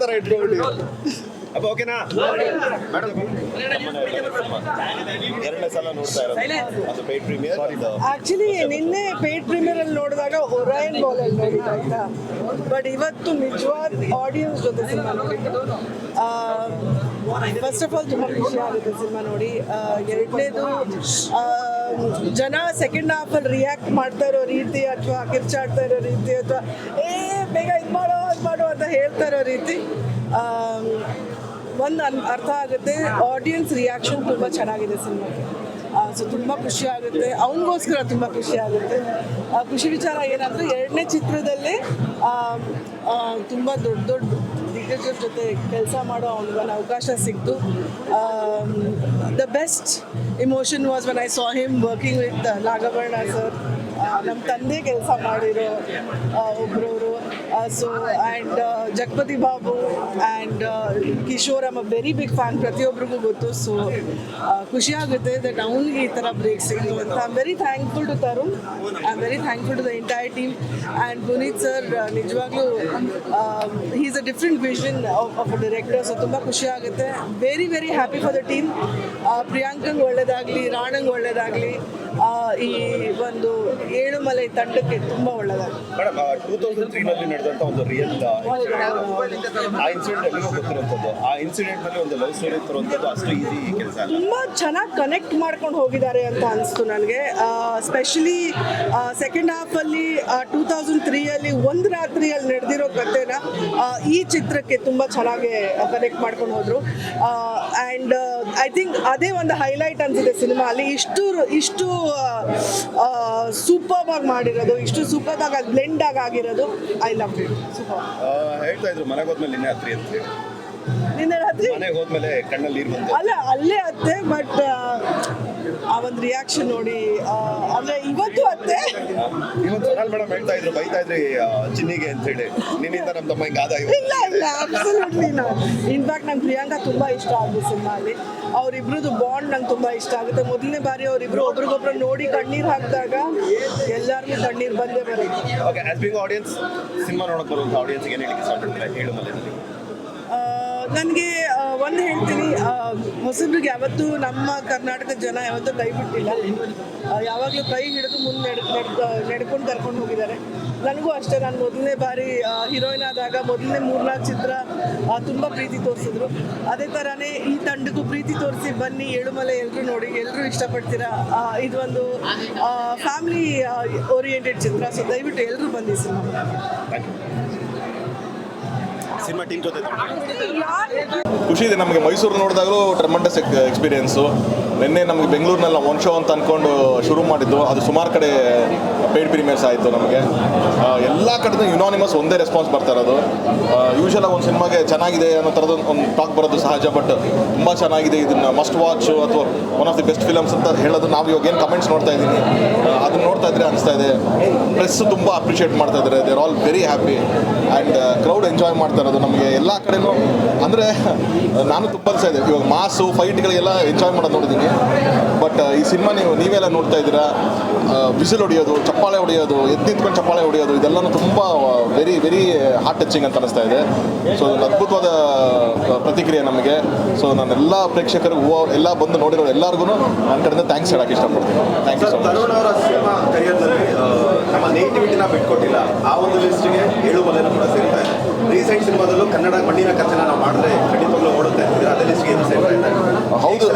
ತರ ಇಟ್ಕೊಂಡ್ಬಿಟ್ಟು ಅಪ್ಪ ಓಕೆನಾ ಮೇಡಮ್ ಎರಡನೇ ಸಲ ನೋಡ್ತಾ ಇರೋದು ಅದು ಪೇಡ್ ಪ್ರೀಮಿಯರ್ ಆಕ್ಚುಲಿ ನಿನ್ನೆ ಪೇಡ್ ಪ್ರೀಮಿಯರ್ ಅಲ್ಲಿ ನೋಡಿದಾಗ ಒರೈನ್ ಬಾಲ್ ಅಲ್ಲಿ ನೋಡಿದ್ದೆ ಆಯ್ತಾ ಬಟ್ ಇವತ್ತು ನಿಜವಾದ ಆಡಿಯನ್ಸ್ ಜೊತೆ ಸಿನಿಮಾ ನೋಡಿದ್ದು ಫಸ್ಟ್ ಆಫ್ ಆಲ್ ತುಂಬ ಖುಷಿ ಆಗುತ್ತೆ ಸಿನಿಮಾ ನೋಡಿ ಎರಡನೇದು ಜನ ಸೆಕೆಂಡ್ ಹಾಫಲ್ಲಿ ರಿಯಾಕ್ಟ್ ಮಾಡ್ತಾ ಇರೋ ರೀತಿ ಅಥವಾ ಕಿರ್ಚಾಡ್ತಾ ಇರೋ ರೀತಿ ಅಥವಾ ಬೇಗ ಇದು ಮಾಡೋ ಅದು ಮಾಡೋ ಅಂತ ಹೇಳ್ತಾ ಇರೋ ರೀತಿ ಒಂದು ಅರ್ಥ ಆಗುತ್ತೆ ಆಡಿಯನ್ಸ್ ರಿಯಾಕ್ಷನ್ ತುಂಬ ಚೆನ್ನಾಗಿದೆ ಸಿನಿಮಾಗೆ ಸೊ ತುಂಬ ಖುಷಿ ಆಗುತ್ತೆ ಅವನಿಗೋಸ್ಕರ ತುಂಬ ಖುಷಿ ಆಗುತ್ತೆ ಖುಷಿ ವಿಚಾರ ಏನಂದರೆ ಎರಡನೇ ಚಿತ್ರದಲ್ಲೇ ತುಂಬ ದೊಡ್ಡ ದೊಡ್ಡ ದಿಗ್ಗಜರ ಜೊತೆ ಕೆಲಸ ಮಾಡೋ ಅವನಿಗೊಂದು ಅವಕಾಶ ಸಿಕ್ತು the best emotion was when I saw him working with Nagabharana sir ನಮ್ಮ ತಂದೆ ಕೆಲಸ ಮಾಡಿರೋ ಒಬ್ಬರವರು so and Jagapathi Babu and Kishore I'm a very big fan ಪ್ರತಿಯೊಬ್ಬರಿಗೂ ಗೊತ್ತು ಸೊ ಖುಷಿ ಆಗುತ್ತೆ ದಟ್ ಅವನಿಗೆ ಈ ಥರ ಬ್ರೇಕ್ ಸಿಕ್ತು ಅಂತ I am very thankful to Tarun I am very thankful to the entire team and Puneeth sir ನಿಜವಾಗ್ಲೂ he is a different vision of a director so ತುಂಬ ಖುಷಿ ಆಗುತ್ತೆ very very happy for the team ಪ್ರಿಯಾಂಕಂಗೆ ಒಳ್ಳೆಯದಾಗಲಿ ರಾಣಂಗೆ ಒಳ್ಳೆಯದಾಗಲಿ ಈ ಒಂದು ಏಳುಮಲೆ ತಂಡಕ್ಕೆ ತುಂಬ ಒಳ್ಳೆಯದಾಗಲಿ ಮೇಡಮ್ 2003 ನಡೆದಂಥ ಒಂದು ರಿಯಲ್ ಆ ಇನ್ಸಿಡೆಂಟ್ ಎಲ್ಲಿಗೂ ಗೊತ್ತಿರುವಂಥದ್ದು ಆ ಇನ್ಸಿಡೆಂಟ್ ನಲ್ಲಿ ಒಂದು ಲವ್ ಸ್ಟೋರಿ ತರುವಂಥದ್ದು ಅಷ್ಟು ಈಸಿ ಕೆಲಸ ಅಲ್ಲ ತುಂಬ ಚೆನ್ನಾಗಿ ಕನೆಕ್ಟ್ ಮಾಡ್ಕೊಂಡು ಹೋಗಿದ್ದಾರೆ ಅಂತ ಅನಿಸ್ತು ನನಗೆ ಸ್ಪೆಷಲಿ ಸೆಕೆಂಡ್ ಹಾಫಲ್ಲಿ 2003 ಒಂದು ರಾತ್ರಿಯಲ್ಲಿ ನಡೆದಿರೋ ಕಥೆನ ಈ ಚಿತ್ರಕ್ಕೆ ತುಂಬ ಚೆನ್ನಾಗಿ ಕನೆಕ್ಟ್ ಮಾಡ್ಕೊಂಡು ಹೋದರು ಆ್ಯಂಡ್ ಐ ಥಿಂಕ್ ಅದೇ ಒಂದು ಹೈಲೈಟ್ ಅನಿಸಿದೆ ಸಿನಿಮಾ ಅಲ್ಲಿ ಇಷ್ಟು ಸೂಪರ್ ಆಗಿ ಮಾಡಿರೋದು ಇಷ್ಟು ಸೂಪರ್ ಆಗಿ ಬ್ಲೆಂಡ್ ಆಗಿರೋದು ಐ ಲವ್ ಇಟ್ ಸೂಪರ್ ಹೇಳ್ತಾ ಇದ್ರು ಮನೆಗೆ ಹೋದ್ಮೇಲೆ ನಿನ್ನೆ ರಾತ್ರಿ ಅಂತ ಹೇಳಿ ನಿನ್ನೆ ರಾತ್ರಿ ಮನೆಗೆ ಹೋದ್ಮೇಲೆ ಕಣ್ಣಲ್ಲಿ ನೀರು ಬಂತು ಅಲ್ಲ ಅಲ್ಲೇ ಅತ್ತೆ ಬಟ್ ಆ ಒಂದು ರಿಯಾಕ್ಷನ್ ನೋಡಿ ಅಂದ್ರೆ ಇವತ್ತು ಅತ್ತೆ ಇವತ್ತು ಸೊನಾಲ್ ಮೇಡಮ್ ಹೇಳ್ತಾ ಇದ್ರು ಬೈತಾ ಇದ್ರಿ ಚಿನ್ನಿಗೆ ಅಂತ ಹೇಳಿ ನಿನ್ನಿಂದ ನಮ್ಮ ತಮ್ಮ ಹಿಂಗೆ ಆದ ಇಲ್ಲ ಅಬ್ಸಲ್ಯೂಟ್ಲಿ ಇನ್ಫ್ಯಾಕ್ಟ್ ನಂಗೆ ಪ್ರಿಯಾಂಕಾ ತುಂಬ ಇಷ್ಟ ಆಗುತ್ತೆ ಸಿನಿಮಾ ಅಲ್ಲಿ ಅವರಿಬ್ರದ್ದು ಬಾಂಡ್ ನಂಗೆ ತುಂಬ ಇಷ್ಟ ಆಗುತ್ತೆ ಮೊದಲನೇ ಬಾರಿ ಅವರಿಬ್ರು ಒಬ್ರಿಗೊಬ್ರು ನೋಡಿ ಕಣ್ಣೀರು ಹಾಕಿದಾಗ ಎಲ್ಲರಿಗೂ ಕಣ್ಣೀರು ಬಂದೇ ಬರುತ್ತೆ okay as being audience cinema ನೋಡೋಕೆ ಬರುವಂಥ ಆಡಿಯನ್ಸ್ಗೆ ಏನು ಹೇಳಿಕ್ಕೆ ಇಷ್ಟಪಡ್ತಾರೆ ಹೇಳು ಮಲೆಯಲ್ಲಿ ನನಗೆ ಒಂದು ಹೇಳ್ತೀನಿ ಹೊಸಬ್ರಿಗೆ ಯಾವತ್ತೂ ನಮ್ಮ ಕರ್ನಾಟಕದ ಜನ ಯಾವತ್ತೂ ಕೈ ಬಿಟ್ಟಿಲ್ಲ ಯಾವಾಗಲೂ ಕೈ ಹಿಡಿದು ಮುಂದೆ ನಡ್ಕೊಂಡು ಕರ್ಕೊಂಡು ಹೋಗಿದ್ದಾರೆ ನನಗೂ ಅಷ್ಟೇ ನಾನು ಮೊದಲನೇ ಬಾರಿ ಹೀರೋಯಿನ್ ಆದಾಗ ಮೊದಲನೇ 3-4 ಚಿತ್ರ ತುಂಬ ಪ್ರೀತಿ ತೋರಿಸಿದ್ರು ಅದೇ ಥರನೇ ಈ ತಂಡಕ್ಕೂ ಪ್ರೀತಿ ತೋರಿಸಿ ಬನ್ನಿ ಏಳುಮಲೆ ಎಲ್ಲರೂ ನೋಡಿ ಎಲ್ಲರೂ ಇಷ್ಟಪಡ್ತೀರಾ ಇದು ಒಂದು ಫ್ಯಾಮಿಲಿ ಓರಿಯೆಂಟೆಡ್ ಚಿತ್ರ ಸೊ ದಯವಿಟ್ಟು ಎಲ್ಲರೂ ಬಂದಿ ಸಿನಿಮಾ ಟೀಮ್ ಜೊತೆ ಖುಷಿ ಇದೆ ನಮಗೆ ಮೈಸೂರು ನೋಡಿದಾಗಲೂ ಟ್ರೆಮೆಂಡಸ್ ಎಕ್ಸ್ಪೀರಿಯೆನ್ಸು ನಿನ್ನೆ ನಮಗೆ ಬೆಂಗಳೂರಿನಲ್ಲಿ ನಾವು 1 ಶೋ ಅಂತ ಅಂದ್ಕೊಂಡು ಶುರು ಮಾಡಿದ್ದು ಅದು ಸುಮಾರು ಕಡೆ ಪೇಡ್ ಪ್ರೀಮಿಯರ್ಸ್ ಆಯಿತು ನಮಗೆ ಎಲ್ಲ ಕಡೆ ಯುನಾನಿಮಸ್ ಒಂದೇ ರೆಸ್ಪಾನ್ಸ್ ಬರ್ತಾ ಇರೋದು ಯೂಶಲಾಗಿ ಒಂದು ಸಿನಿಮಾಗೆ ಚೆನ್ನಾಗಿದೆ ಅನ್ನೋ ಥರದ್ದು ಒಂದು ಟಾಕ್ ಬರೋದು ಸಹಜ ಬಟ್ ತುಂಬ ಚೆನ್ನಾಗಿದೆ ಇದನ್ನು ಮಸ್ಟ್ ವಾಚ್ ಅಥವಾ one of the best films ಅಂತ ಹೇಳೋದು ನಾವು ಇವಾಗ ಏನು ಕಮೆಂಟ್ಸ್ ನೋಡ್ತಾ ಇದ್ದೀನಿ ಅದನ್ನು ನೋಡ್ತಾ ಇದ್ರೆ ಅನಿಸ್ತಾ ಇದೆ ಪ್ರೆಸ್ ತುಂಬ ಅಪ್ರಿಷಿಯೇಟ್ ಮಾಡ್ತಾ ಇದ್ದಾರೆ they are all very happy and crowd enjoy ಮಾಡ್ತಾ ಇರೋದು ನಮಗೆ ಎಲ್ಲ ಕಡೆನೂ ಅಂದರೆ ನಾನು ತುಂಬ ದಿವಸ ಇದೆ ಇವಾಗ ಮಾಸು ಫೈಟ್ಗಳಿಗೆಲ್ಲ ಎಂಜಾಯ್ ಮಾಡೋದು ನೋಡಿದ್ದೀನಿ ಬಟ್ ಈ ಸಿನಿಮಾ ನೀವೆಲ್ಲ ನೋಡ್ತಾ ಇದ್ದೀರಾ ವಿಸಿಲ್ ಹೊಡೆಯೋದು ಚಪ್ಪಾಳೆ ಹೊಡೆಯೋದು ಎದ್ದು ನಿಂತ್ಕೊಂಡು ಚಪ್ಪಾಳೆ ಹೊಡೆಯೋದು ಇದೆಲ್ಲನೂ ತುಂಬ ವೆರಿ ವೆರಿ ಹಾರ್ಟ್ ಟಚಿಂಗ್ ಅಂತ ಅನಿಸ್ತಾ ಇದೆ ಸೊ ಒಂದು ಅದ್ಭುತವಾದ ಪ್ರತಿಕ್ರಿಯೆ ನಮಗೆ ಸೊ ನಾನೆಲ್ಲ ಪ್ರೇಕ್ಷಕರಿಗೂ ಎಲ್ಲ ಬಂದು ನೋಡಿರೋ ಎಲ್ಲರಿಗೂ ನನ್ನ ಕಡೆಯಿಂದ ಥ್ಯಾಂಕ್ಸ್ ಹೇಳೋಕ್ಕೆ ಇಷ್ಟಪಡ್ತೀನಿ thank you so much. Tarun ಅವರ ಸಿನಿಮಾ ಕರಿಯರ್ನಲ್ಲಿ ನಮ್ಮ ನೇಟಿವಿಟಿನ ಬಿಟ್ಕೊಟ್ಟಿಲ್ಲ ಆ ಒಂದು ಲಿಸ್ಟ್ಗೆ ಏಳುಮಲೆನೂ ಕೂಡ ಸೇರ್ತಾ ಇದೆ ರೀಸೆಂಟ್ ಸಿನಿಮಾದಲ್ಲೂ ಕನ್ನಡ ಮಣ್ಣಿನ ಕಥೆನ ನಾವು ಮಾಡಿದ್ರೆ ಖಂಡಿತವಾಗ್ಲೂ ಓಡುತ್ತೆ ಅದೇ ಲಿಸ್ಟ್ಗೆ ಏನು ಸೇರ್ತಾ ಇದೆ ಹೌದು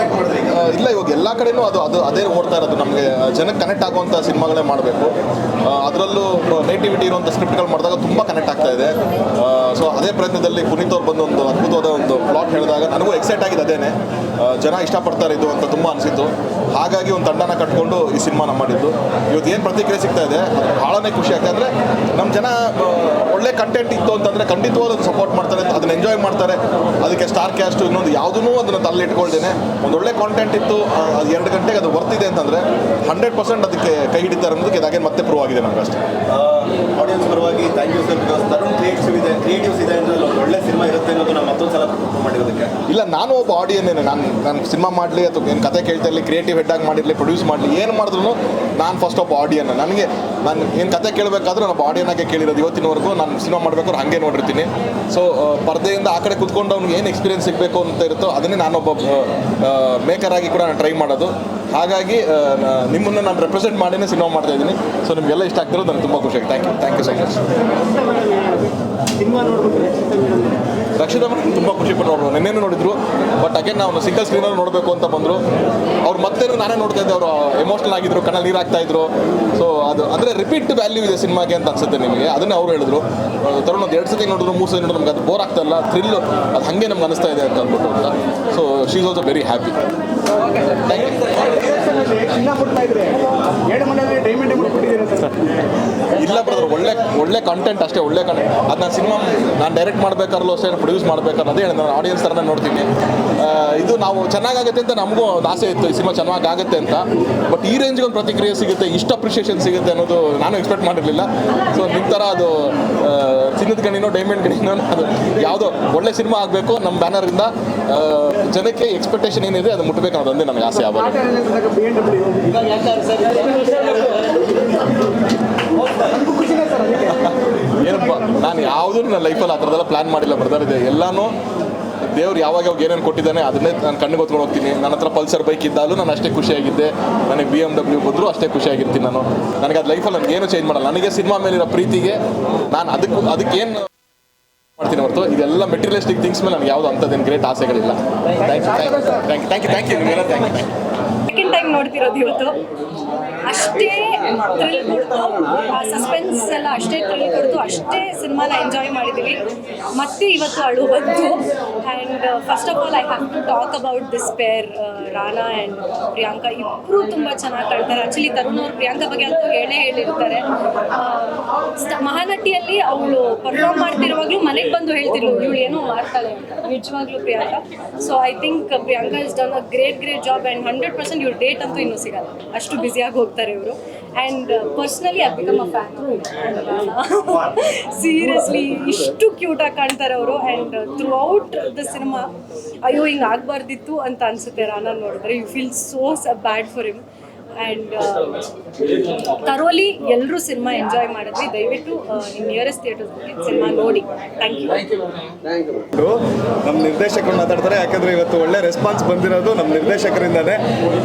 ಇಲ್ಲ ಇವಾಗ ಎಲ್ಲ ಕಡೆನೂ ಅದೇ ಓಡ್ತಾ ಇರೋದು ನಮಗೆ ಜನಕ್ಕೆ ಕನೆಕ್ಟ್ ಆಗುವಂಥ ಸಿನಿಮಾಗಳೇ ಮಾಡಬೇಕು ಅದರಲ್ಲೂ ನೇಟಿವಿಟಿ ಇರುವಂಥ ಸ್ಕ್ರಿಪ್ಟ್ಗಳು ಮಾಡಿದಾಗ ತುಂಬ ಕನೆಕ್ಟ್ ಆಗ್ತಾ ಇದೆ ಸೊ ಅದೇ ಪ್ರಯತ್ನದಲ್ಲಿ ಪುನೀತ್ ಅವ್ರು ಬಂದು ಒಂದು ಅದ್ಭುತವಾದ ಒಂದು ಪ್ಲಾಟ್ ಹೇಳಿದಾಗ ನನಗೂ ಎಕ್ಸೈಟ್ ಆಗಿದೆ ಅದೇನೆ ಜನ ಇಷ್ಟಪಡ್ತಾರೆ ಇದು ಅಂತ ತುಂಬ ಅನಿಸಿತ್ತು ಹಾಗಾಗಿ ಒಂದು ತಂಡನ ಕಟ್ಕೊಂಡು ಈ ಸಿನಿಮಾನ ಮಾಡಿದ್ದು ಇವತ್ತು ಏನು ಪ್ರತಿಕ್ರಿಯೆ ಸಿಗ್ತಾ ಇದೆ ಅದು ಭಾಳನೇ ಖುಷಿ ಆಗ್ತದೆ ಅಂದರೆ ನಮ್ಮ ಜನ ಒಳ್ಳೆ ಕಂಟೆಂಟ್ ಇತ್ತು ಅಂತಂದರೆ ಖಂಡಿತವಾದ ಸಪೋರ್ಟ್ ಮಾಡ್ತಾರೆ ಅದನ್ನ ಎಂಜಾಯ್ ಮಾಡ್ತಾರೆ ಅದಕ್ಕೆ ಸ್ಟಾರ್ ಕ್ಯಾಸ್ಟು ಇನ್ನೊಂದು ಯಾವುದೂ ಅದನ್ನು ತಲೆಯಿಟ್ಕೊಳ್ತೇನೆ ಒಂದು ಒಳ್ಳೆ ಕಾಂಟೆಂಟ್ ಇತ್ತು ಅದು 2 ಗಂಟೆಗೆ ಅದು ಬರ್ತಿದೆ ಅಂತಂದರೆ 100% ಅದಕ್ಕೆ ಕೈ ಹಿಡಿತಾರೆ ಅನ್ನೋದಕ್ಕೆ ಇದಾಗೆ ಮತ್ತೆ ಪ್ರೂವ್ ಆಗಿದೆ ನಮ್ಗೆ ಅಷ್ಟೇ ಆಡಿಯನ್ಸ್ ಪರವಾಗಿ thank you sir because Tarun creatives ಇದೆ ಅಂದರೆ ಒಂದು ಒಳ್ಳೆ ಸಿನಿಮಾ ಇರುತ್ತೆ ಅನ್ನೋದು ನಾವು ಮತ್ತೊಂದು ಸಲ ಪ್ರೂವ್ ಮಾಡಿರೋದಕ್ಕೆ ಇಲ್ಲ ನಾನು ಒಬ್ಬ ಆಡಿಯನ್ನೇನೆ. ನಾನು ಸಿನಿಮಾ ಮಾಡಲಿ ಅಥವಾ ಏನು ಕತೆ ಕೇಳ್ತಾ ಇರಲಿ, ಕ್ರಿಯೇಟಿವ್ ಹೆಡ್ ಆಗಿ ಮಾಡಿರಲಿ, ಪ್ರೊಡ್ಯೂಸ್ ಮಾಡಲಿ, ಏನು ಮಾಡಿದ್ರು ನಾನು ಫಸ್ಟ್ ಒಬ್ಬ ಆಡಿಯನ್. ನಾನು ಏನು ಕತೆ ಕೇಳಬೇಕಾದ್ರೂ ನಾನು ಆಡಿಯನ್ ಆಗಿ ಕೇಳಿರೋದು ಇವತ್ತಿನವರೆಗೂ. ನಾನು ಸಿನಿಮಾ ಮಾಡಬೇಕಾದ್ರೆ ಹಾಗೆ ನೋಡಿರ್ತೀನಿ. ಸೊ ಪರದೆಯಿಂದ ಆ ಕಡೆ ಕುತ್ಕೊಂಡು ಅವ್ನಿಗೆ ಏನು ಎಕ್ಸ್ಪೀರಿಯನ್ಸ್ ಸಿಗಬೇಕು ಅಂತ ಇರುತ್ತೋ ಅದನ್ನೇ ನಾನೊಬ್ಬ ಮೇಕರ್ ಆಗಿ ಕೂಡ ನಾನು ಟ್ರೈ ಮಾಡೋದು. ಹಾಗಾಗಿ ನಿಮ್ಮನ್ನು ನಾನು ರೆಪ್ರೆಸೆಂಟ್ ಮಾಡಿನೇ ಸಿನಿಮಾ ಮಾಡ್ತಾ ಇದ್ದೀನಿ. ಸೊ ನಿಮಗೆಲ್ಲ ಇಷ್ಟ ಆಗ್ತಿರೋದು ನನಗೆ ತುಂಬ ಖುಷಿ ಆಗಿದೆ. Thank you so much. Rakshita madam ತುಂಬ ಖುಷಿ ಪಟ್ಟರು. ನಿನ್ನೇನು ನೋಡಿದ್ರು, ಬಟ್ ಅಗೇನ್ ನಾವು ಸಿಂಗಲ್ ಸ್ಕ್ರೀನಲ್ಲಿ ನೋಡಬೇಕು ಅಂತ ಬಂದರು. ಅವ್ರು ಮತ್ತೆ ನಾನೇ ನೋಡ್ತಾ ಇದ್ದೆ, ಅವರು ಎಮೋಷ್ನಲ್ ಆಗಿದ್ರು, ಕಣ್ಣಲ್ಲಿ ನೀರು ಹಾಕ್ತಾ ಇದ್ರು. ಸೊ ಅದು ಅಂದರೆ ರಿಪೀಟ್ ವ್ಯಾಲ್ಯೂ ಇದೆ ಸಿನಿಮಾಗೆ ಅಂತ ಅನ್ಸುತ್ತೆ ನಿಮಗೆ. ಅದನ್ನೇ ಅವ್ರು ಹೇಳಿದ್ರು. ತರುಣ್ ಒಂದು 2 ಸತಿ ನೋಡಿದ್ರು, 3 ಸತಿ ನೋಡಿದ್ರು, ನಮ್ಗೆ ಅದು ಬೋರ್ ಆಗ್ತಾ ಇಲ್ಲ, ಥ್ರಿಲ್ ಅದು ಹಾಗೆ ನಮ್ಗೆ ಅನಿಸ್ತಾ ಇದೆ ಅಂತ ಅಂದ್ಬಿಟ್ಟು ಅಂತ. So she is also very happy. Thank you. ಇಲ್ಲ ಬ್ರದರ್, ಒಳ್ಳೆ ಕಂಟೆಂಟ್ ಅಷ್ಟೇ, ಒಳ್ಳೆ ಕಂಟೆಂಟ್. ಅದು ನಾನು ಡೈರೆಕ್ಟ್ ಮಾಡಬೇಕಾದ್ರೂ ಅಷ್ಟೇ, ಪ್ರೊಡ್ಯೂಸ್ ಮಾಡಬೇಕಾದ್ರೆ ಅದೇ ನಾನು ಆಡಿಯನ್ಸ್ ಥರನೇ ನೋಡ್ತೀನಿ. ಇದು ನಾವು ಚೆನ್ನಾಗಾಗುತ್ತೆ ಅಂತ ನಮಗೂ ಒಂದು ಆಸೆ ಇತ್ತು, ಈ ಸಿನಿಮಾ ಚೆನ್ನಾಗಾಗುತ್ತೆ ಅಂತ. ಬಟ್ ಈ ರೇಂಜ್ಗೆ ಒಂದು ಪ್ರತಿಕ್ರಿಯೆ ಸಿಗುತ್ತೆ, ಇಷ್ಟು ಅಪ್ರಿಷಿಯೇಷನ್ ಸಿಗುತ್ತೆ ಅನ್ನೋದು ನಾನು ಎಕ್ಸ್ಪೆಕ್ಟ್ ಮಾಡಿರಲಿಲ್ಲ. ಸೊ ನಿಮ್ಮ ಥರ ಅದು ಚಿನ್ನದ ಗಣಿನೋ ಡೈಮಂಡ್ ಗಣಿನೋ ಅದು ಯಾವುದೋ ಒಳ್ಳೆ ಸಿನಿಮಾ ಆಗಬೇಕು ನಮ್ಮ ಬ್ಯಾನರಿಂದ. ಜನಕ್ಕೆ ಎಕ್ಸ್ಪೆಕ್ಟೇಷನ್ ಏನಿದೆ ಅದು ಮುಟ್ಟಬೇಕು ಅನ್ನೋದೊಂದೇ ನನಗೆ ಆಸೆ. ಆವಾಗ ಏನಪ್ಪ, ನಾನು ಯಾವುದೂ ನನ್ನ ಲೈಫಲ್ಲಿ ಆ ಥರದೆಲ್ಲ ಪ್ಲ್ಯಾನ್ ಮಾಡಿಲ್ಲ ಬ್ರದರ್. ಇದೆ ಎಲ್ಲನೂ ದೇವ್ರು ಯಾವಾಗ ಏನೇನು ಕೊಟ್ಟಿದ್ದಾನೆ ಅದನ್ನೇ ನಾನು ಕಣ್ಣಿಗೆ ಹೊತ್ಕೊಂಡು ಹೋಗ್ತೀನಿ. ನನ್ನ ಹತ್ರ ಪಲ್ಸರ್ ಬೈಕ್ ಇದ್ದಾಗಲೂ ನಾನು ಅಷ್ಟೇ ಖುಷಿಯಾಗಿದ್ದೆ. ನನಗೆ BMW ಬಂದರೂ ಅಷ್ಟೇ ಖುಷಿಯಾಗಿರ್ತೀನಿ ನಾನು. ನನಗೆ ಅದು ಲೈಫಲ್ಲಿ ನನಗೇನು ಚೇಂಜ್ ಮಾಡಲ್ಲ. ನನಗೆ ಸಿನಿಮಾ ಮೇಲಿರೋ ಪ್ರೀತಿಗೆ ನಾನು ಅದಕ್ಕೇನು ಮಾಡ್ತೀನಿ ಹೊರತು ಇದೆಲ್ಲ ಮೆಟೀರಿಯಲಿಸ್ಟಿಕ್ ಥಿಂಗ್ಸ್ ಮೇಲೆ ನನಗೆ ಯಾವುದೋ ಅಂಥದ್ದೇನು ಗ್ರೇಟ್ ಆಸೆಗಳಿಲ್ಲ. ಥ್ಯಾಂಕ್ ಯು ನಿಮಗೆಲ್ಲ ಥ್ಯಾಂಕ್ ಯು. ಸೆಕೆಂಡ್ ಟೈಮ್ ನೋಡ್ತಿರೋದು ಇವತ್ತು. ಅಷ್ಟೇ ಥ್ರಿಲ್ ಕೊಡ್ತು, ಸಸ್ಪೆನ್ಸ್ ಎಲ್ಲ ಅಷ್ಟೇ ಥ್ರಿಲ್ ಕೊಡ್ತು, ಅಷ್ಟೇ ಸಿನಿಮಾನ ಎಂಜಾಯ್ ಮಾಡಿದ್ದೀವಿ. ಮತ್ತೆ ಇವತ್ತು ಅಳು ಬಂತು. And first of all I have to talk about this pair, Rana and Priyanka. ಇಬ್ಬರು ತುಂಬ ಚೆನ್ನಾಗಿ ಕಾಣ್ತಾರೆ. ಆ್ಯಕ್ಚುಲಿ ತರುಣ್ ಅವರು ಪ್ರಿಯಾಂಕಾ ಬಗ್ಗೆ ಅಂತೂ ಹೇಳಿರ್ತಾರೆ. ಮಹಾನಟಿಯಲ್ಲಿ ಅವಳು ಪರ್ಫಾರ್ಮ್ ಮಾಡ್ತಿರುವಾಗಲೂ ಮನೆಗೆ ಬಂದು ಹೇಳ್ತಿರ್ಲು ಇವಳು ಏನೋ ಮಾಡ್ತಾಳೆ ಅಂತ, ನಿಜವಾಗ್ಲೂ Priyanka. So I think Priyanka is done a great job. And 100% ಇವ್ರ ಡೇಟ್ ಅಂತೂ ಇನ್ನೂ ಸಿಗಲ್ಲ, ಅಷ್ಟು ಬ್ಯುಸಿಯಾಗಿ ಹೋಗ್ತಾರೆ ಇವರು. And personally I become a fan. Seriously ಇಷ್ಟು ಕ್ಯೂಟಾಗಿ ಕಾಣ್ತಾರೆ ಅವರು. And throughout the cinema ಅಯ್ಯೋ ಹಿಂಗೆ ಆಗಬಾರ್ದಿತ್ತು ಅಂತ ಅನಿಸುತ್ತೆ ರಾನಾ ನೋಡಿದ್ರೆ. You feel so bad for him. And ತರೋಲಿ ಎಲ್ಲರೂ ಸಿನಿಮಾ ಎಂಜಾಯ್ ಮಾಡಿದ್ವಿ. ದಯವಿಟ್ಟು ನಿಮ್ಮ ನಿಯರೆಸ್ಟ್ ಥಿಯೇಟರ್ಸ್ ಸಿನಿಮಾ ನೋಡಿ. Thank you. ನಮ್ಮ ನಿರ್ದೇಶಕರು ಮಾತಾಡ್ತಾರೆ, ಯಾಕಂದ್ರೆ ಇವತ್ತು ಒಳ್ಳೆ ರೆಸ್ಪಾನ್ಸ್ ಬಂದಿರೋದು ನಮ್ಮ ನಿರ್ದೇಶಕರಿಂದಾನೆ.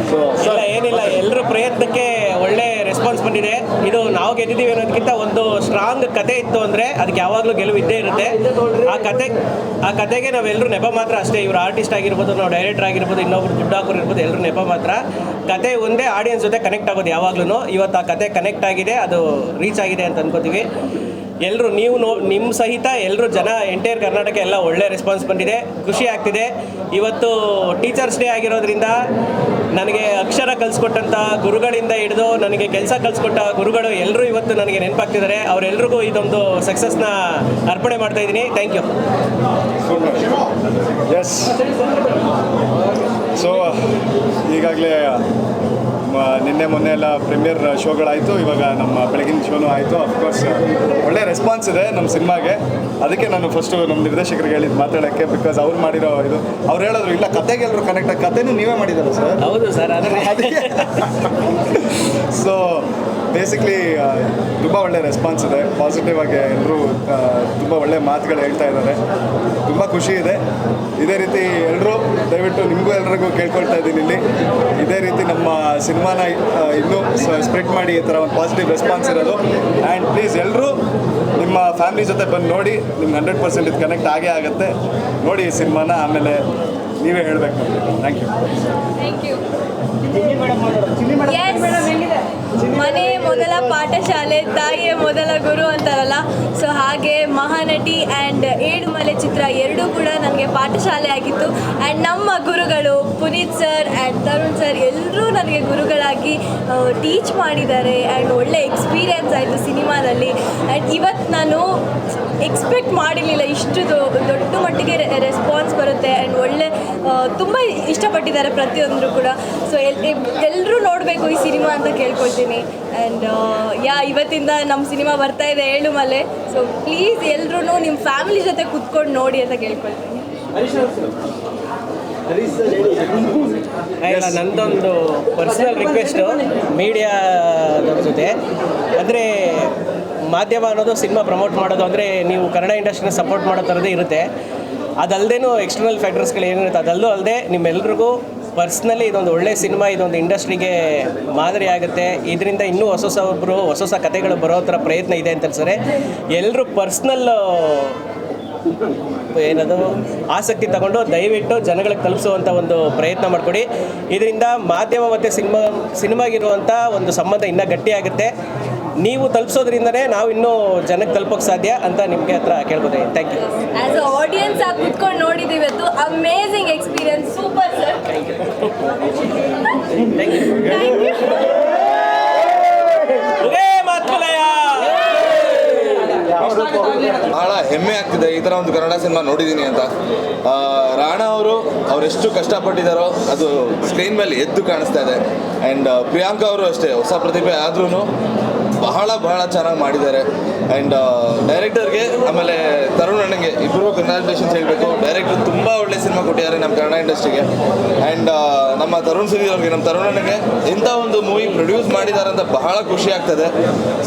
ಇಲ್ಲ ಏನಿಲ್ಲ, ಎಲ್ಲರ ಪ್ರಯತ್ನಕ್ಕೆ ಒಳ್ಳೆ ರೆಸ್ಪಾನ್ಸ್ ಬಂದಿದೆ. ಇದು ನಾವು ಗೆದ್ದಿದ್ದೀವಿ ಅನ್ನೋದಕ್ಕಿಂತ ಒಂದು ಸ್ಟ್ರಾಂಗ್ ಕತೆ ಇತ್ತು ಅಂದರೆ ಅದಕ್ಕೆ ಯಾವಾಗಲೂ ಗೆಲುವು ಇದ್ದೇ ಇರುತ್ತೆ. ಆ ಕತೆಗೆ ನಾವೆಲ್ಲರೂ ನೆಪ ಮಾತ್ರ ಅಷ್ಟೇ. ಇವರು ಆರ್ಟಿಸ್ಟ್ ಆಗಿರ್ಬೋದು, ನಾವು ಡೈರೆಕ್ಟರ್ ಆಗಿರ್ಬೋದು, ಇನ್ನೊಬ್ರು ದುಡ್ಡು ಹಾಕೋರು ಇರ್ಬೋದು, ಎಲ್ಲರೂ ನೆಪ ಮಾತ್ರ. ಕತೆ ಒಂದೇ ಆಡಿಯನ್ಸ್ ಜೊತೆ ಕನೆಕ್ಟ್ ಆಗೋದು ಯಾವಾಗಲೂ. ಇವತ್ತು ಆ ಕತೆ ಕನೆಕ್ಟ್ ಆಗಿದೆ, ಅದು ರೀಚ್ ಆಗಿದೆ ಅಂತ ಅನ್ಕೋತೀವಿ. ಎಲ್ಲರೂ ನಿಮ್ಮ ಸಹಿತ ಎಲ್ಲರೂ ಜನ ಎಂಟೈರ್ ಕರ್ನಾಟಕ ಎಲ್ಲ ಒಳ್ಳೆ ರೆಸ್ಪಾನ್ಸ್ ಬಂದಿದೆ, ಖುಷಿ ಆಗ್ತಿದೆ. ಇವತ್ತು ಟೀಚರ್ಸ್ ಡೇ ಆಗಿರೋದ್ರಿಂದ ನನಗೆ ಅಕ್ಷರ ಕಲಿಸ್ಕೊಟ್ಟಂಥ ಗುರುಗಳಿಂದ ಹಿಡಿದು ನನಗೆ ಕೆಲಸ ಕಲಿಸ್ಕೊಟ್ಟ ಗುರುಗಳು ಎಲ್ಲರೂ ಇವತ್ತು ನನಗೆ ನೆನಪಾಗ್ತಿದ್ದಾರೆ. ಅವರೆಲ್ರಿಗೂ ಇದೊಂದು ಸಕ್ಸಸ್ನ ಅರ್ಪಣೆ ಮಾಡ್ತಾ ಇದ್ದೀನಿ. Thank you. ಎಸ್, ಸೊ ಈಗಾಗಲೇ ನಿನ್ನೆ ಮೊನ್ನೆ ಎಲ್ಲ ಪ್ರೀಮಿಯರ್ ಶೋಗಳಾಯಿತು, ಇವಾಗ ನಮ್ಮ ಬೆಳಗಿನ ಶೋನು ಆಯಿತು. ಅಫ್ಕೋರ್ಸ್ ಒಳ್ಳೆ ರೆಸ್ಪಾನ್ಸ್ ಇದೆ ನಮ್ಮ ಸಿನಿಮಾಗೆ. ಅದಕ್ಕೆ ನಾನು ಫಸ್ಟು ನಮ್ಮ ನಿರ್ದೇಶಕರಿಗೆ ಹೇಳಿದ್ದು ಮಾತಾಡೋಕ್ಕೆ, ಬಿಕಾಸ್ ಅವ್ರು ಮಾಡಿರೋ ಇದು ಅವ್ರು ಹೇಳಿದ್ರು ಇಲ್ಲ ಕತೆಗೆ ಎಲ್ಲರೂ ಕನೆಕ್ಟ್ ಆಗಿ, ಕತೆನೂ ನೀವೇ ಮಾಡಿದ್ದಾರೆ ಸರ್. ಹೌದು ಸರ್, ಅದಕ್ಕೆ ಸೊ ಬೇಸಿಕ್ಲಿ ತುಂಬ ಒಳ್ಳೆ ರೆಸ್ಪಾನ್ಸ್ ಇದೆ. ಪಾಸಿಟಿವ್ ಆಗಿ ಎಲ್ಲರೂ ತುಂಬ ಒಳ್ಳೆ ಮಾತುಗಳು ಹೇಳ್ತಾ ಇದ್ದಾರೆ. ತುಂಬ ಖುಷಿ ಇದೆ. ಇದೇ ರೀತಿ ಎಲ್ಲರೂ ದಯವಿಟ್ಟು ನಿಮಗೂ ಎಲ್ರಿಗೂ ಕೇಳ್ಕೊಳ್ತಾ ಇದ್ದೀನಿ ಇಲ್ಲಿ, ಇದೇ ರೀತಿ ನಮ್ಮ ಸಿನಿಮಾನ ಇನ್ನೂ ಸ್ಪ್ರೆಡ್ ಮಾಡಿ, ಈ ಥರ ಒಂದು ಪಾಸಿಟಿವ್ ರೆಸ್ಪಾನ್ಸ್ ಇರೋದು. ಆ್ಯಂಡ್ ಪ್ಲೀಸ್ ಎಲ್ಲರೂ ನಿಮ್ಮ ಫ್ಯಾಮಿಲಿ ಜೊತೆ ಬಂದು ನೋಡಿ, ನಿಮ್ಗೆ 100% ಇದು ಕನೆಕ್ಟ್ ಆಗೇ ಆಗುತ್ತೆ. ನೋಡಿ ಈ ಸಿನಿಮಾನ, ಆಮೇಲೆ ನೀವೇ ಹೇಳಬೇಕು. Thank you. Thank you. ಮನೆ ಮೊದಲ ಪಾಠಶಾಲೆ, ತಾಯಿಯ ಮೊದಲ ಗುರು ಅಂತಾರಲ್ಲ, ಸೊ ಹಾಗೆ ಮಹಾನಟಿ ಆ್ಯಂಡ್ ಏಳುಮಲೆ ಚಿತ್ರ ಎರಡೂ ಕೂಡ ನನಗೆ ಪಾಠಶಾಲೆ ಆಗಿತ್ತು. ಆ್ಯಂಡ್ ನಮ್ಮ ಗುರುಗಳು Puneeth sir and Tarun sir ಎಲ್ಲರೂ ನನಗೆ ಗುರುಗಳಾಗಿ ಟೀಚ್ ಮಾಡಿದ್ದಾರೆ. ಆ್ಯಂಡ್ ಒಳ್ಳೆ ಎಕ್ಸ್ಪೀರಿಯನ್ಸ್ ಆಯಿತು ಸಿನಿಮಾದಲ್ಲಿ. ಆ್ಯಂಡ್ ಇವತ್ತು ನಾನು ಎಕ್ಸ್ಪೆಕ್ಟ್ ಮಾಡಿರಲಿಲ್ಲ ಇಷ್ಟು ದೊಡ್ಡ ಮಟ್ಟಿಗೆ ರೆಸ್ಪಾನ್ಸ್ ಬರುತ್ತೆ. ಆ್ಯಂಡ್ ಒಳ್ಳೆ ತುಂಬ ಇಷ್ಟಪಟ್ಟಿದ್ದಾರೆ ಪ್ರತಿಯೊಂದರೂ ಕೂಡ. ಸೊ ಎಲ್ಲರೂ ನೋಡಬೇಕು ಈ ಸಿನಿಮಾ ಅಂತ ಕೇಳ್ಕೊಳ್ತೀನಿ. ಆ್ಯಂಡ್ ಇವತ್ತಿಂದ ನಮ್ಮ ಸಿನಿಮಾ ಬರ್ತಾ ಇದೆ ಏಳುಮಲೆ. ಸೊ ಪ್ಲೀಸ್ ಎಲ್ಲರೂ ನಿಮ್ಮ ಫ್ಯಾಮಿಲಿ ಜೊತೆ ಕುತ್ಕೊಂಡು ನೋಡಿ ಅಂತ ಕೇಳ್ಕೊಳ್ತೀನಿ. ಇಲ್ಲ, ನಂದೊಂದು ಪರ್ಸನಲ್ ರಿಕ್ವೆಸ್ಟು ಮೀಡಿಯಾದವ್ರ ಜೊತೆ. ಅಂದರೆ ಮಾಧ್ಯಮ ಅನ್ನೋದು ಸಿನಿಮಾ ಪ್ರಮೋಟ್ ಮಾಡೋದು ಅಂದರೆ ನೀವು ಕನ್ನಡ ಇಂಡಸ್ಟ್ರಿನ ಸಪೋರ್ಟ್ ಮಾಡೋ ಥರದೇ ಇರುತ್ತೆ. ಅದಲ್ಲದೇನು ಎಕ್ಸ್ಟರ್ನಲ್ ಫ್ಯಾಕ್ಟರ್ಸ್ಗಳು ಏನಿರುತ್ತೆ ಅದಲ್ಲೂ ಅಲ್ಲದೆ ನಿಮ್ಮೆಲ್ರಿಗೂ ಪರ್ಸ್ನಲಿ ಇದೊಂದು ಒಳ್ಳೆ ಸಿನಿಮಾ, ಇದೊಂದು ಇಂಡಸ್ಟ್ರಿಗೆ ಮಾದರಿ ಆಗುತ್ತೆ. ಇದರಿಂದ ಇನ್ನೂ ಹೊಸ ಕಥೆಗಳು ಬರೋ ಥರ ಪ್ರಯತ್ನ ಇದೆ ಅಂತ ಅನ್ಸರೆ ಎಲ್ಲರೂ ಪರ್ಸ್ನಲ್ ಏನದು ಆಸಕ್ತಿ ತಗೊಂಡು ದಯವಿಟ್ಟು ಜನಗಳಿಗೆ ತಲುಪಿಸುವಂಥ ಒಂದು ಪ್ರಯತ್ನ ಮಾಡಿಕೊಡಿ. ಇದರಿಂದ ಮಾಧ್ಯಮ ಮತ್ತು ಸಿನಿಮಾಗಿರುವಂಥ ಒಂದು ಸಂಬಂಧ ಇನ್ನೂ ಗಟ್ಟಿಯಾಗುತ್ತೆ. ನೀವು ತಲುಪಿಸೋದ್ರಿಂದನೇ ನಾವು ಇನ್ನೂ ಜನಕ್ಕೆ ತಲುಪೋಕೆ ಸಾಧ್ಯ ಅಂತ ನಿಮಗೆ ಹತ್ರ ಕೇಳ್ಬೋದು. Thank you. As a audience ಆಗಿ ಕುತ್ಕೊಂಡು ನೋಡಿದ್ದೀವಿ ಇವತ್ತು. Amazing experience, super sir. ಬಹಳ ಹೆಮ್ಮೆ ಆಗ್ತಿದೆ ಈ ಥರ ಒಂದು ಕನ್ನಡ ಸಿನಿಮಾ ನೋಡಿದ್ದೀನಿ ಅಂತ. ರಾಣಾ ಅವರೆಷ್ಟು ಕಷ್ಟಪಟ್ಟಿದ್ದಾರೋ ಅದು ಸ್ಕ್ರೀನ್ ಮೇಲೆ ಎದ್ದು ಕಾಣಿಸ್ತಾ ಇದೆ. ಆ್ಯಂಡ್ ಪ್ರಿಯಾಂಕಾ ಅವರು ಅಷ್ಟೇ ಹೊಸ ಪ್ರತಿಭೆ ಆದ್ರೂ ಬಹಳ ಚೆನ್ನಾಗಿ ಮಾಡಿದ್ದಾರೆ. ಆ್ಯಂಡ್ ಡೈರೆಕ್ಟರ್ಗೆ ಆಮೇಲೆ ತರುಣ್ ಅಣ್ಣಂಗೆ ಇಬ್ಬರು ಕಂಗ್ರ್ಯಾಚುಲೇಷನ್ಸ್ ಹೇಳಬೇಕು. ಡೈರೆಕ್ಟರ್ ತುಂಬ ಒಳ್ಳೆ ಸಿನಿಮಾ ಕೊಟ್ಟಿದ್ದಾರೆ ನಮ್ಮ ಕನ್ನಡ ಇಂಡಸ್ಟ್ರಿಗೆ. ಆ್ಯಂಡ್ ನಮ್ಮ ತರುಣ್ ಸುಧೀರ್ ಅವ್ರಿಗೆ, ನಮ್ಮ ತರುಣ್ ಅಣ್ಣಂಗೆ ಇಂಥ ಒಂದು ಮೂವಿ ಪ್ರೊಡ್ಯೂಸ್ ಮಾಡಿದ್ದಾರೆ ಅಂತ ಬಹಳ ಖುಷಿ ಆಗ್ತದೆ.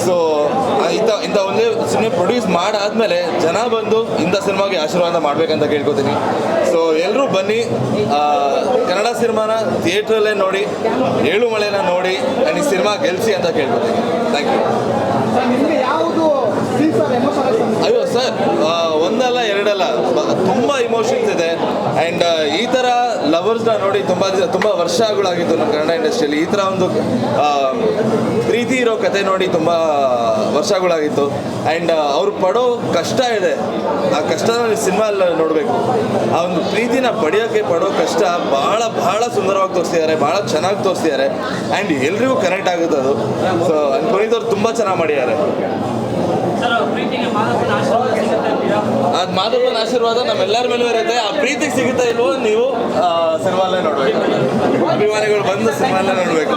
ಸೊ ಇಂಥ ಒಂದೇ ಸಿನಿಮಾ ಪ್ರೊಡ್ಯೂಸ್ ಮಾಡಾದ್ಮೇಲೆ ಜನ ಬಂದು ಇಂಥ ಸಿನಿಮಾಗೆ ಆಶೀರ್ವಾದ ಮಾಡಬೇಕಂತ ಕೇಳ್ಕೊತೀನಿ. ಸೊ ಎಲ್ಲರೂ ಬನ್ನಿ, ಕನ್ನಡ ಸಿನಿಮಾನ ಥಿಯೇಟ್ರಲ್ಲೇ ನೋಡಿ, ಏಳು ಮಳೆನ ನೋಡಿ ಆ್ಯಂಡ್ ಈ ಸಿನಿಮಾ ಗೆಲ್ಲಿಸಿ ಅಂತ ಕೇಳ್ಕೊತೀನಿ. Thank you. ಅಯ್ಯೋ ಸರ್, ಒಂದಲ್ಲ ಎರಡಲ್ಲ, ತುಂಬ ಇಮೋಷನ್ಸ್ ಇದೆ. ಆ್ಯಂಡ್ ಈ ಥರ ಲವರ್ಸ್ನ ನೋಡಿ ತುಂಬ ವರ್ಷಗಳಾಗಿತ್ತು ನಮ್ಮ ಕನ್ನಡ ಇಂಡಸ್ಟ್ರಿಯಲ್ಲಿ. ಈ ಥರ ಒಂದು ಪ್ರೀತಿ ಇರೋ ಕತೆ ನೋಡಿ ತುಂಬ ವರ್ಷಗಳಾಗಿತ್ತು. ಆ್ಯಂಡ್ ಅವ್ರು ಪಡೋ ಕಷ್ಟ ಇದೆ, ಆ ಕಷ್ಟನ ಸಿನಿಮಾಲ್ಲಿ ನೋಡಬೇಕು. ಆ ಒಂದು ಪ್ರೀತಿನ ಪಡೆಯೋಕ್ಕೆ ಪಡೋ ಕಷ್ಟ ಬಹಳ ಸುಂದರವಾಗಿ ತೋರಿಸಿದ್ದಾರೆ, ಭಾಳ ಚೆನ್ನಾಗಿ ತೋರಿಸಿದ್ದಾರೆ. ಆ್ಯಂಡ್ ಎಲ್ರಿಗೂ ಕನೆಕ್ಟ್ ಆಗುತ್ತೆ ಅದು. ಸೊ ಪುನೀತ್ ಅವ್ರು ತುಂಬ ಚೆನ್ನಾಗಿ ಮಾಡಿದ್ದಾರೆ. ಅದು ಮಾಧವನ ಆಶೀರ್ವಾದ ನಮ್ಮೆಲ್ಲರ ಮೇಲೂ ಇರುತ್ತೆ. ಆ ಪ್ರೀತಿಗೆ ಸಿಗುತ್ತಾ ಇಲ್ವೋ ನೀವು ಸಿನಿಮಾಲೇ ನೋಡಬೇಕು. ಅಭಿಮಾನಿಗಳು ಬಂದು ಸಿನಿಮಾಲೇ ನೋಡಬೇಕು.